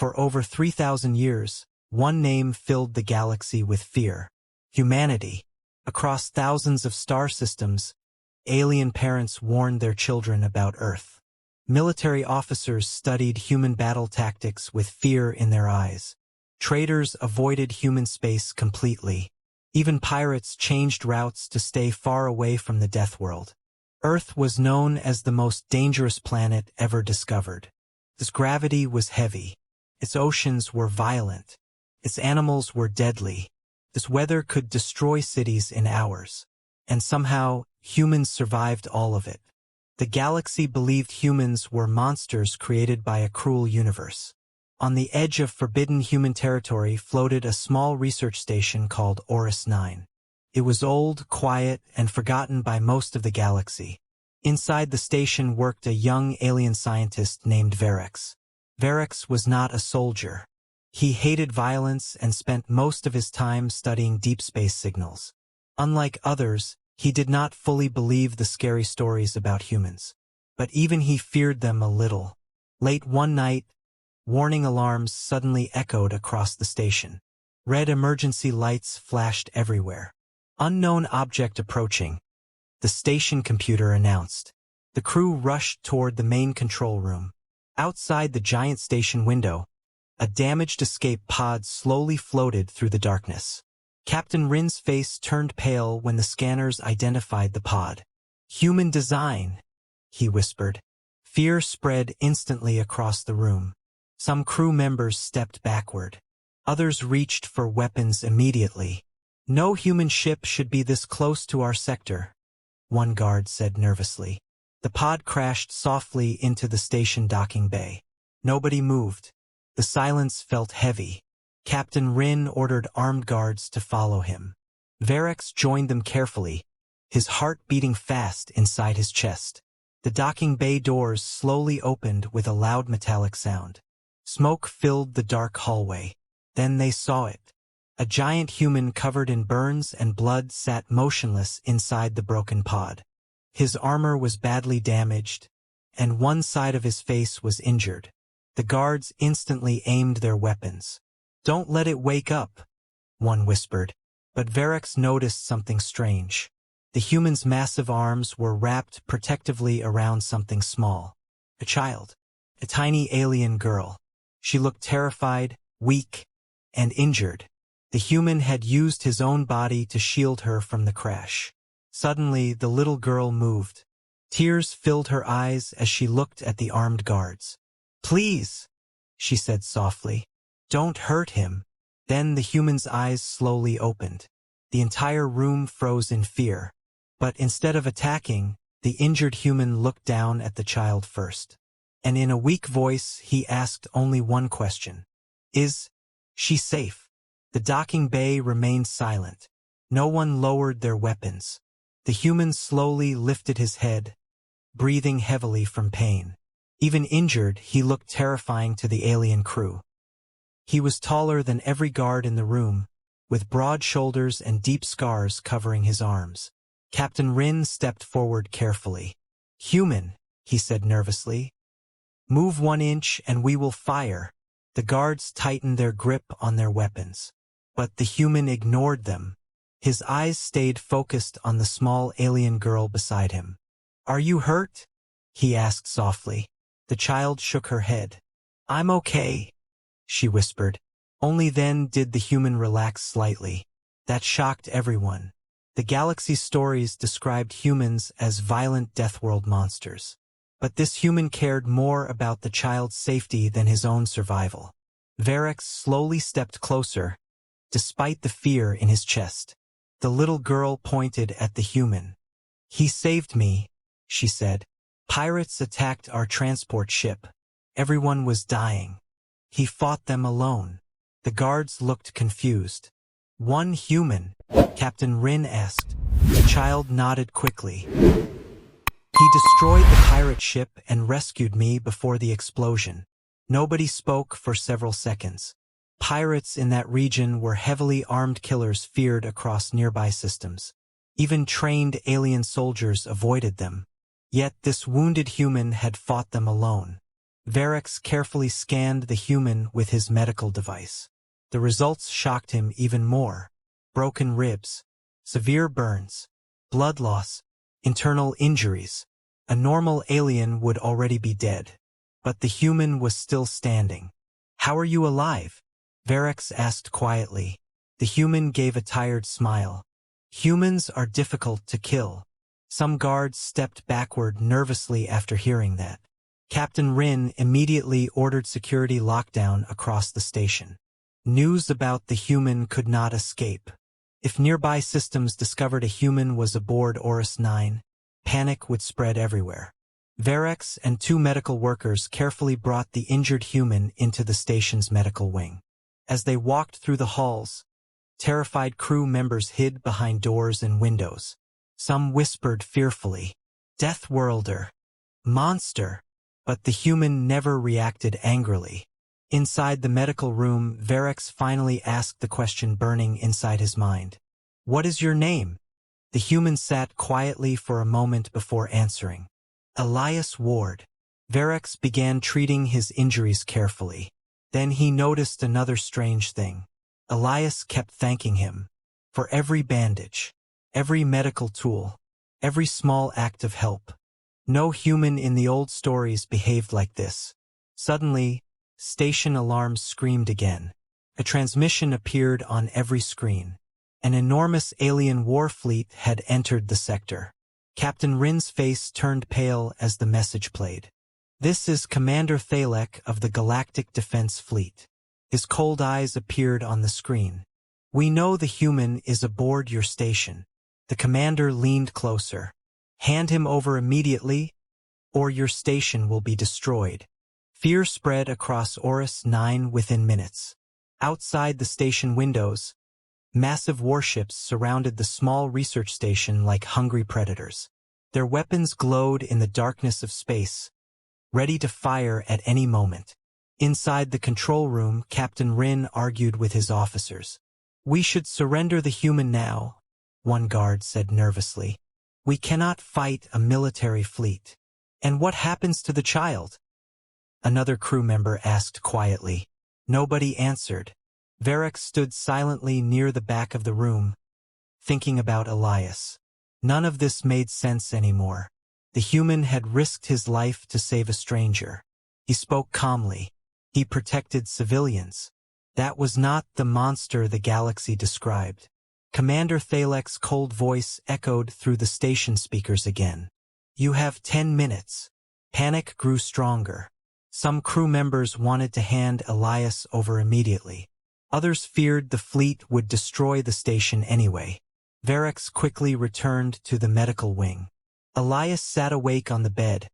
For over 3,000 years, one name filled the galaxy with fear: humanity. Across thousands of star systems, alien parents warned their children about Earth. Military officers studied human battle tactics with fear in their eyes. Traders avoided human space completely. Even pirates changed routes to stay far away from the Deathworld. Earth was known as the most dangerous planet ever discovered. Its gravity was heavy. Its oceans were violent. Its animals were deadly. This weather could destroy cities in hours. And somehow, humans survived all of it. The galaxy believed humans were monsters created by a cruel universe. On the edge of forbidden human territory floated a small research station called Orcs 9. It was old, quiet, and forgotten by most of the galaxy. Inside the station worked a young alien scientist named Verex. Verex was not a soldier. He hated violence and spent most of his time studying deep space signals. Unlike others, he did not fully believe the scary stories about humans. But even he feared them a little. Late one night, warning alarms suddenly echoed across the station. Red emergency lights flashed everywhere. Unknown object approaching, the station computer announced. The crew rushed toward the main control room. Outside the giant station window, a damaged escape pod slowly floated through the darkness. Captain Rin's face turned pale when the scanners identified the pod. "Human design," he whispered. Fear spread instantly across the room. Some crew members stepped backward. Others reached for weapons immediately. "No human ship should be this close to our sector," one guard said nervously. The pod crashed softly into the station docking bay. Nobody moved. The silence felt heavy. Captain Rin ordered armed guards to follow him. Verex joined them carefully, his heart beating fast inside his chest. The docking bay doors slowly opened with a loud metallic sound. Smoke filled the dark hallway. Then they saw it. A giant human covered in burns and blood sat motionless inside the broken pod. His armor was badly damaged, and one side of his face was injured. The guards instantly aimed their weapons. "Don't let it wake up," one whispered. But Verex noticed something strange. The human's massive arms were wrapped protectively around something small. A child. A tiny alien girl. She looked terrified, weak, and injured. The human had used his own body to shield her from the crash. Suddenly, the little girl moved. Tears filled her eyes as she looked at the armed guards. "Please," she said softly, "don't hurt him." Then the human's eyes slowly opened. The entire room froze in fear. But instead of attacking, the injured human looked down at the child first. And in a weak voice, he asked only one question. "Is she safe?" The docking bay remained silent. No one lowered their weapons. The human slowly lifted his head, breathing heavily from pain. Even injured, he looked terrifying to the alien crew. He was taller than every guard in the room, with broad shoulders and deep scars covering his arms. Captain Rin stepped forward carefully. "Human," he said nervously. "Move 1 inch and we will fire." The guards tightened their grip on their weapons. But the human ignored them. His eyes stayed focused on the small alien girl beside him. "Are you hurt?" he asked softly. The child shook her head. "I'm okay," she whispered. Only then did the human relax slightly. That shocked everyone. The galaxy's stories described humans as violent Deathworld monsters. But this human cared more about the child's safety than his own survival. Verex slowly stepped closer, despite the fear in his chest. The little girl pointed at the human. "He saved me," she said. "Pirates attacked our transport ship. Everyone was dying. He fought them alone." The guards looked confused. "One human?" Captain Rin asked. The child nodded quickly. "He destroyed the pirate ship and rescued me before the explosion." Nobody spoke for several seconds. Pirates in that region were heavily armed killers feared across nearby systems. Even trained alien soldiers avoided them. Yet this wounded human had fought them alone. Varix carefully scanned the human with his medical device. The results shocked him even more. Broken ribs, severe burns, blood loss, internal injuries. A normal alien would already be dead. But the human was still standing. "How are you alive?" Varix asked quietly. The human gave a tired smile. "Humans are difficult to kill." Some guards stepped backward nervously after hearing that. Captain Rin immediately ordered security lockdown across the station. News about the human could not escape. If nearby systems discovered a human was aboard Orcs 9, panic would spread everywhere. Varix and 2 medical workers carefully brought the injured human into the station's medical wing. As they walked through the halls, terrified crew members hid behind doors and windows. Some whispered fearfully, "Deathworlder! Monster!" But the human never reacted angrily. Inside the medical room, Varix finally asked the question burning inside his mind. "What is your name?" The human sat quietly for a moment before answering. "Elias Ward." Varix began treating his injuries carefully. Then he noticed another strange thing. Elias kept thanking him for every bandage, every medical tool, every small act of help. No human in the old stories behaved like this. Suddenly, station alarms screamed again. A transmission appeared on every screen. An enormous alien war fleet had entered the sector. Captain Rin's face turned pale as the message played. "This is Commander Thalek of the Galactic Defense Fleet." His cold eyes appeared on the screen. "We know the human is aboard your station." The commander leaned closer. "Hand him over immediately, or your station will be destroyed." Fear spread across Orcs 9 within minutes. Outside the station windows, massive warships surrounded the small research station like hungry predators. Their weapons glowed in the darkness of space, ready to fire at any moment. Inside the control room, Captain Rin argued with his officers. "We should surrender the human now," one guard said nervously. "We cannot fight a military fleet." "And what happens to the child?" another crew member asked quietly. Nobody answered. Varix stood silently near the back of the room, thinking about Elias. None of this made sense anymore. The human had risked his life to save a stranger. He spoke calmly. He protected civilians. That was not the monster the galaxy described. Commander Thalek's cold voice echoed through the station speakers again. "You have 10 minutes. Panic grew stronger. Some crew members wanted to hand Elias over immediately. Others feared the fleet would destroy the station anyway. Varix quickly returned to the medical wing. Elias sat awake on the bed,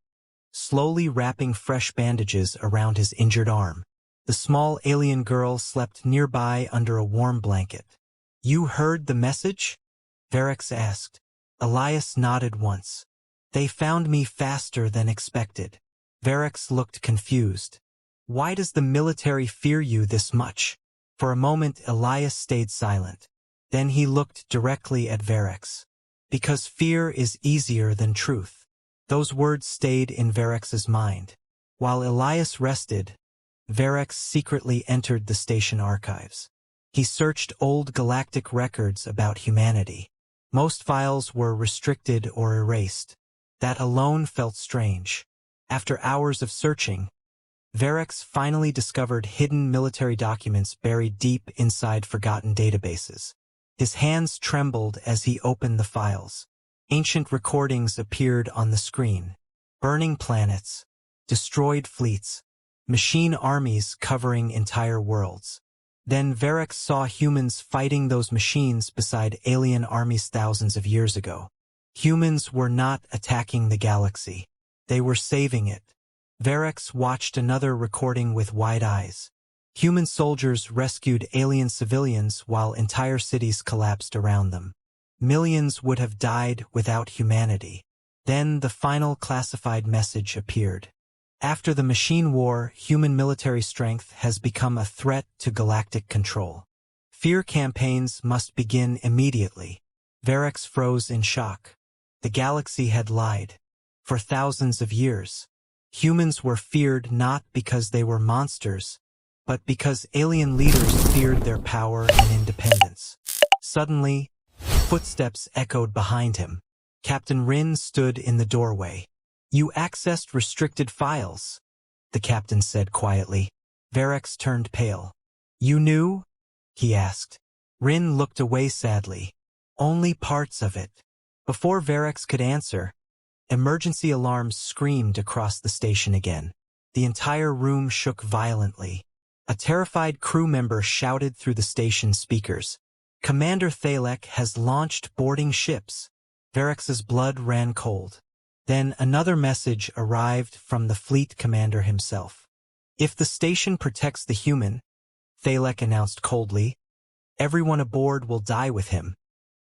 slowly wrapping fresh bandages around his injured arm. The small alien girl slept nearby under a warm blanket. "You heard the message?" Varix asked. Elias nodded once. "They found me faster than expected." Varix looked confused. "Why does the military fear you this much?" For a moment Elias stayed silent. Then he looked directly at Varix. "Because fear is easier than truth." Those words stayed in Varix's mind. While Elias rested, Varix secretly entered the station archives. He searched old galactic records about humanity. Most files were restricted or erased. That alone felt strange. After hours of searching, Varix finally discovered hidden military documents buried deep inside forgotten databases. His hands trembled as he opened the files. Ancient recordings appeared on the screen. Burning planets, destroyed fleets, machine armies covering entire worlds. Then Varix saw humans fighting those machines beside alien armies thousands of years ago. Humans were not attacking the galaxy. They were saving it. Varix watched another recording with wide eyes. Human soldiers rescued alien civilians while entire cities collapsed around them. Millions would have died without humanity. Then the final classified message appeared. After the machine war, human military strength has become a threat to galactic control. Fear campaigns must begin immediately. Varix froze in shock. The galaxy had lied. For thousands of years. Humans were feared not because they were monsters, but because alien leaders feared their power and independence. Suddenly, footsteps echoed behind him. Captain Rin stood in the doorway. "You accessed restricted files," the captain said quietly. Verex turned pale. "You knew?" he asked. Rin looked away sadly. "Only parts of it." Before Verex could answer, emergency alarms screamed across the station again. The entire room shook violently. A terrified crew member shouted through the station speakers, "Commander Thalek has launched boarding ships." Verex's blood ran cold. Then another message arrived from the fleet commander himself. "If the station protects the human," Thalek announced coldly, "everyone aboard will die with him."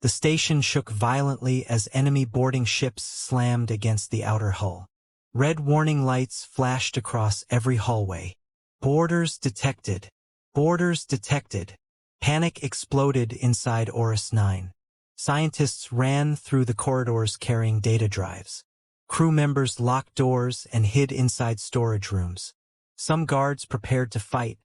The station shook violently as enemy boarding ships slammed against the outer hull. Red warning lights flashed across every hallway. "Boarders detected. Boarders detected." Panic exploded inside Orcs 9. Scientists ran through the corridors carrying data drives. Crew members locked doors and hid inside storage rooms. Some guards prepared to fight,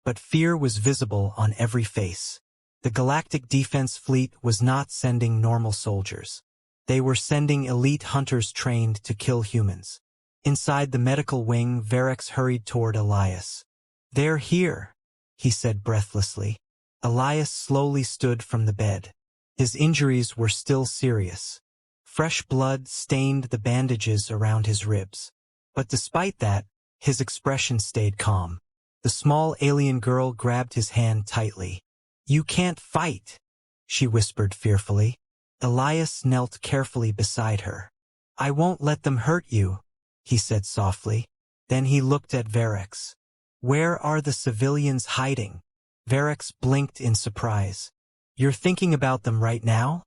but fear was visible on every face. The Galactic Defense Fleet was not sending normal soldiers. They were sending elite hunters trained to kill humans. Inside the medical wing, Verex hurried toward Elias. "They're here," he said breathlessly. Elias slowly stood from the bed. His injuries were still serious. Fresh blood stained the bandages around his ribs. But despite that, his expression stayed calm. The small alien girl grabbed his hand tightly. "You can't fight," she whispered fearfully. Elias knelt carefully beside her. "I won't let them hurt you," he said softly. Then he looked at Verex. "Where are the civilians hiding?" Verex blinked in surprise. "You're thinking about them right now?"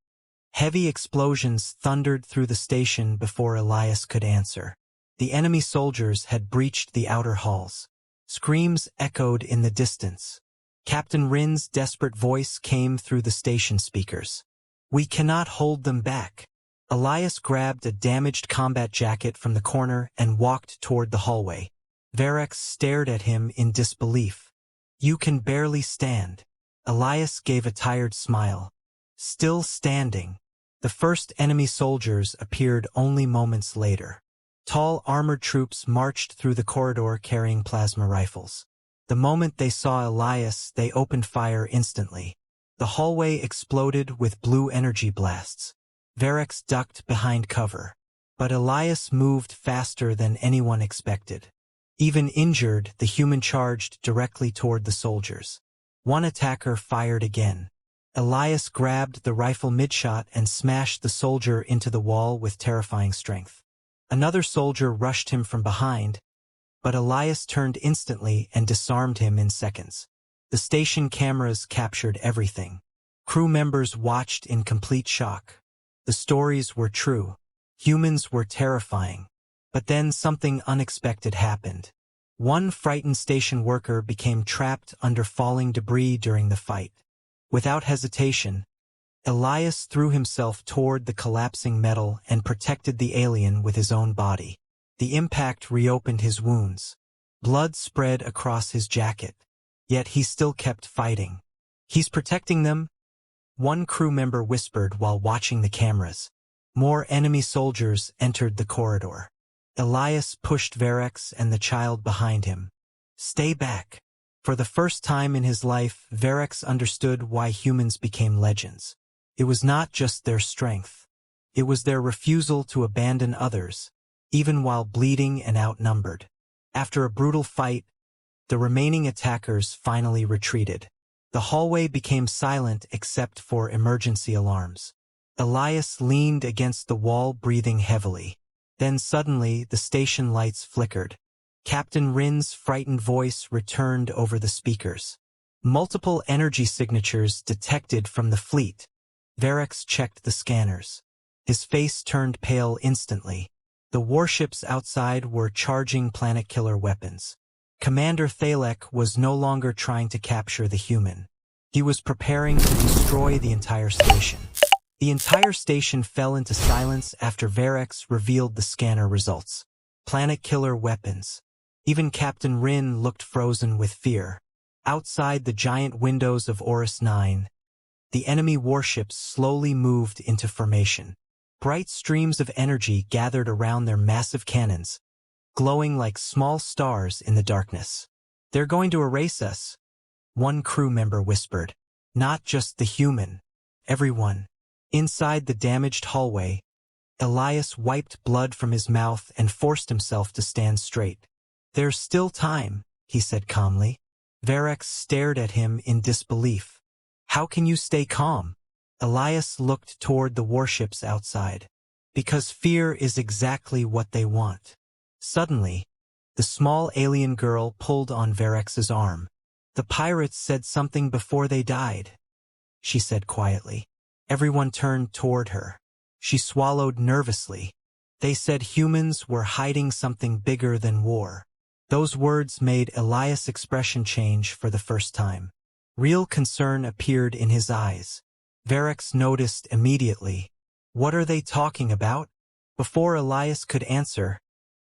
Heavy explosions thundered through the station before Elias could answer. The enemy soldiers had breached the outer halls. Screams echoed in the distance. Captain Rin's desperate voice came through the station speakers. "We cannot hold them back." Elias grabbed a damaged combat jacket from the corner and walked toward the hallway. Verex stared at him in disbelief. "You can barely stand." Elias gave a tired smile. Still standing. The first enemy soldiers appeared only moments later. Tall armored troops marched through the corridor carrying plasma rifles. The moment they saw Elias, they opened fire instantly. The hallway exploded with blue energy blasts. Verex ducked behind cover. But Elias moved faster than anyone expected. Even injured, the human charged directly toward the soldiers. One attacker fired again. Elias grabbed the rifle mid-shot and smashed the soldier into the wall with terrifying strength. Another soldier rushed him from behind, but Elias turned instantly and disarmed him in seconds. The station cameras captured everything. Crew members watched in complete shock. The stories were true. Humans were terrifying. But then something unexpected happened. One frightened station worker became trapped under falling debris during the fight. Without hesitation, Elias threw himself toward the collapsing metal and protected the alien with his own body. The impact reopened his wounds. Blood spread across his jacket. Yet he still kept fighting. "He's protecting them," one crew member whispered while watching the cameras. More enemy soldiers entered the corridor. Elias pushed Verex and the child behind him. "Stay back." For the first time in his life, Verex understood why humans became legends. It was not just their strength. It was their refusal to abandon others, even while bleeding and outnumbered. After a brutal fight, the remaining attackers finally retreated. The hallway became silent except for emergency alarms. Elias leaned against the wall, breathing heavily. Then suddenly, the station lights flickered. Captain Rin's frightened voice returned over the speakers. "Multiple energy signatures detected from the fleet." Verex checked the scanners. His face turned pale instantly. The warships outside were charging planet-killer weapons. Commander Thalek was no longer trying to capture the human. He was preparing to destroy the entire station. The entire station fell into silence after Verex revealed the scanner results. planet-killer weapons. Even Captain Rin looked frozen with fear. Outside the giant windows of Orcs 9, the enemy warships slowly moved into formation. Bright streams of energy gathered around their massive cannons, glowing like small stars in the darkness. "They're going to erase us," one crew member whispered. "Not just the human. Everyone." Inside the damaged hallway, Elias wiped blood from his mouth and forced himself to stand straight. "There's still time," he said calmly. Varrex stared at him in disbelief. "How can you stay calm?" Elias looked toward the warships outside. "Because fear is exactly what they want." Suddenly, the small alien girl pulled on Varrex's arm. "The pirates said something before they died," she said quietly. Everyone turned toward her. She swallowed nervously. "They said humans were hiding something bigger than war." Those words made Elias' expression change for the first time. Real concern appeared in his eyes. Varrex noticed immediately. "What are they talking about?" Before Elias could answer,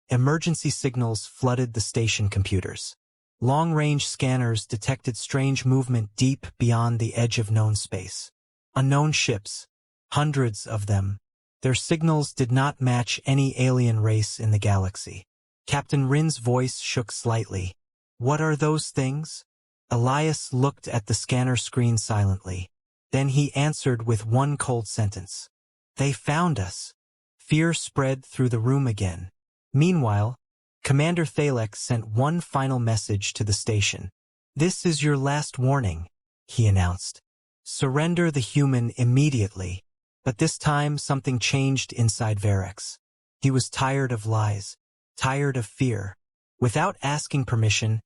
emergency signals flooded the station computers. Long-range scanners detected strange movement deep beyond the edge of known space. Unknown ships, hundreds of them. Their signals did not match any alien race in the galaxy. Captain Rin's voice shook slightly. "What are those things?" Elias looked at the scanner screen silently. Then he answered with one cold sentence. "They found us." Fear spread through the room again. Meanwhile, Commander Thalek sent one final message to the station. "This is your last warning," he announced. "Surrender the human immediately." But this time something changed inside Varrex. He was tired of lies, tired of fear. Without asking permission,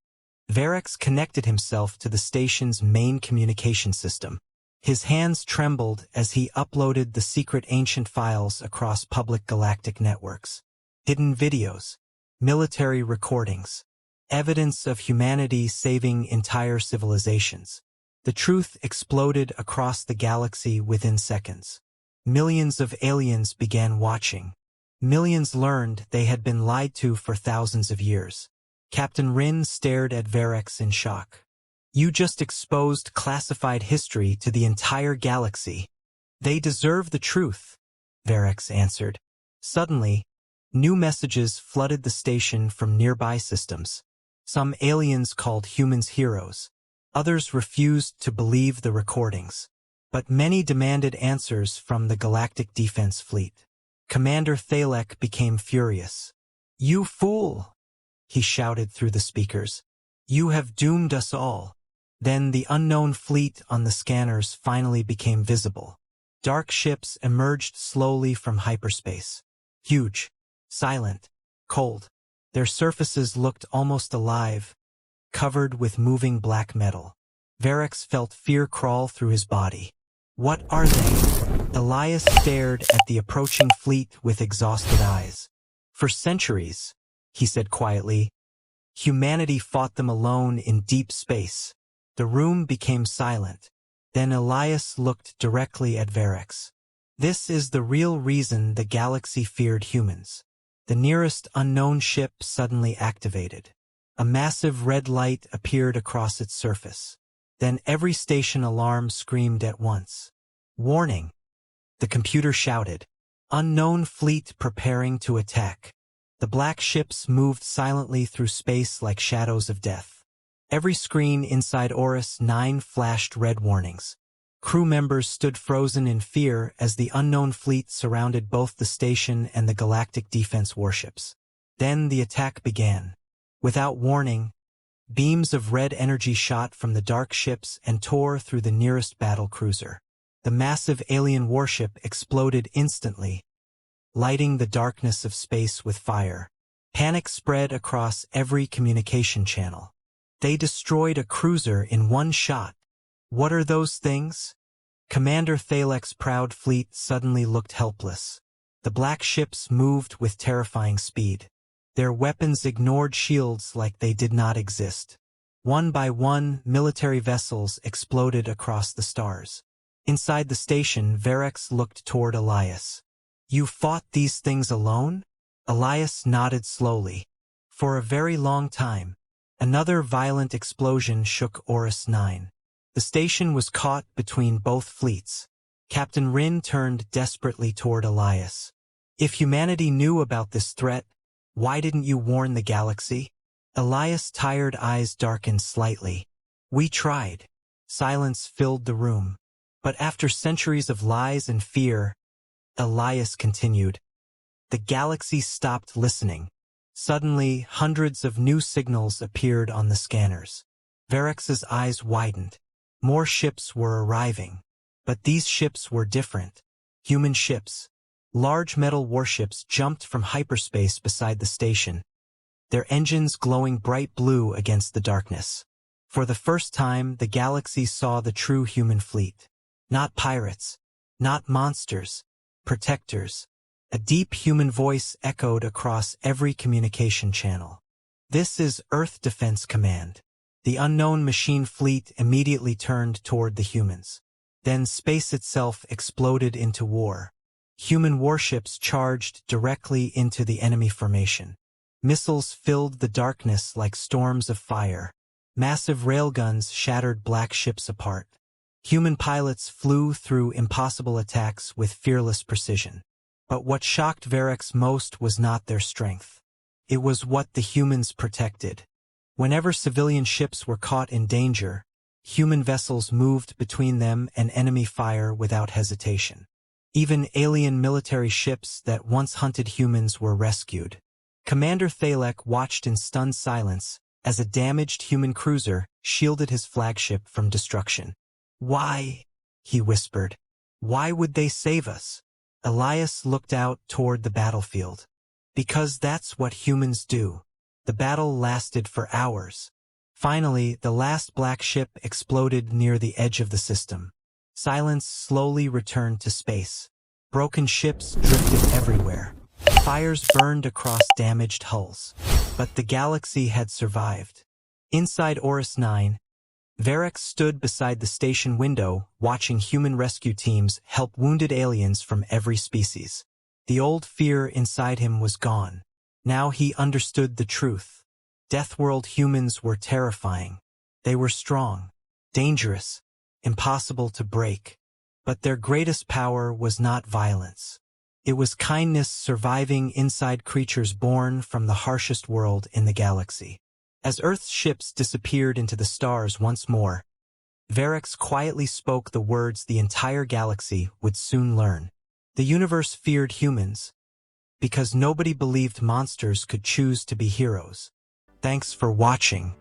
Varrex connected himself to the station's main communication system. His hands trembled as he uploaded the secret ancient files across public galactic networks. Hidden videos, military recordings, evidence of humanity saving entire civilizations. The truth exploded across the galaxy within seconds. Millions of aliens began watching. Millions learned they had been lied to for thousands of years. Captain Rin stared at Varrex in shock. "You just exposed classified history to the entire galaxy." "They deserve the truth," Varrex answered. Suddenly, new messages flooded the station from nearby systems. Some aliens called humans heroes. Others refused to believe the recordings. But many demanded answers from the Galactic Defense Fleet. Commander Thalek became furious. "You fool!" he shouted through the speakers. "You have doomed us all." Then the unknown fleet on the scanners finally became visible. Dark ships emerged slowly from hyperspace. Huge, silent, cold. Their surfaces looked almost alive, covered with moving black metal. Varrex felt fear crawl through his body. "What are they?" Elias stared at the approaching fleet with exhausted eyes. "For centuries," he said quietly, "humanity fought them alone in deep space." The room became silent. Then Elias looked directly at Varrex. "This is the real reason the galaxy feared humans." The nearest unknown ship suddenly activated. A massive red light appeared across its surface. Then every station alarm screamed at once. "Warning!" the computer shouted. "Unknown fleet preparing to attack." The black ships moved silently through space like shadows of death. Every screen inside Orcs 9 flashed red warnings. Crew members stood frozen in fear as the unknown fleet surrounded both the station and the galactic defense warships. Then the attack began. Without warning, beams of red energy shot from the dark ships and tore through the nearest battle cruiser. The massive alien warship exploded instantly, lighting the darkness of space with fire. Panic spread across every communication channel. They destroyed a cruiser in one shot. "What are those things?" Commander Thalek's proud fleet suddenly looked helpless. The black ships moved with terrifying speed. Their weapons ignored shields like they did not exist. One by one, military vessels exploded across the stars. Inside the station, Varrex looked toward Elias. "You fought these things alone?" Elias nodded slowly. For a very long time, another violent explosion shook Orcs 9. The station was caught between both fleets. Captain Rin turned desperately toward Elias. If humanity knew about this threat, why didn't you warn the galaxy? Elias' tired eyes darkened slightly. We tried. Silence filled the room. But after centuries of lies and fear, Elias continued, the galaxy stopped listening. Suddenly, hundreds of new signals appeared on the scanners. Varex's eyes widened. More ships were arriving. But these ships were different. Human ships. Large metal warships jumped from hyperspace beside the station, their engines glowing bright blue against the darkness. For the first time, the galaxy saw the true human fleet. Not pirates. Not monsters. Protectors. A deep human voice echoed across every communication channel. This is Earth Defense Command. The unknown machine fleet immediately turned toward the humans. Then space itself exploded into war. Human warships charged directly into the enemy formation. Missiles filled the darkness like storms of fire. Massive railguns shattered black ships apart. Human pilots flew through impossible attacks with fearless precision. But what shocked Varex most was not their strength. It was what the humans protected. Whenever civilian ships were caught in danger, human vessels moved between them and enemy fire without hesitation. Even alien military ships that once hunted humans were rescued. Commander Thalek watched in stunned silence as a damaged human cruiser shielded his flagship from destruction. Why? He whispered. Why would they save us? Elias looked out toward the battlefield. Because that's what humans do. The battle lasted for hours. Finally, the last black ship exploded near the edge of the system. Silence slowly returned to space. Broken ships drifted everywhere. Fires burned across damaged hulls. But the galaxy had survived. Inside Orcs 9, Varex stood beside the station window, watching human rescue teams help wounded aliens from every species. The old fear inside him was gone. Now he understood the truth. Deathworld humans were terrifying. They were strong, dangerous, impossible to break. But their greatest power was not violence. It was kindness surviving inside creatures born from the harshest world in the galaxy. As Earth's ships disappeared into the stars once more, Varex quietly spoke the words the entire galaxy would soon learn. The universe feared humans, because nobody believed monsters could choose to be heroes. Thanks for watching.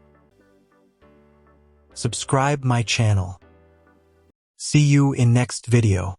Subscribe my channel. See you in next video.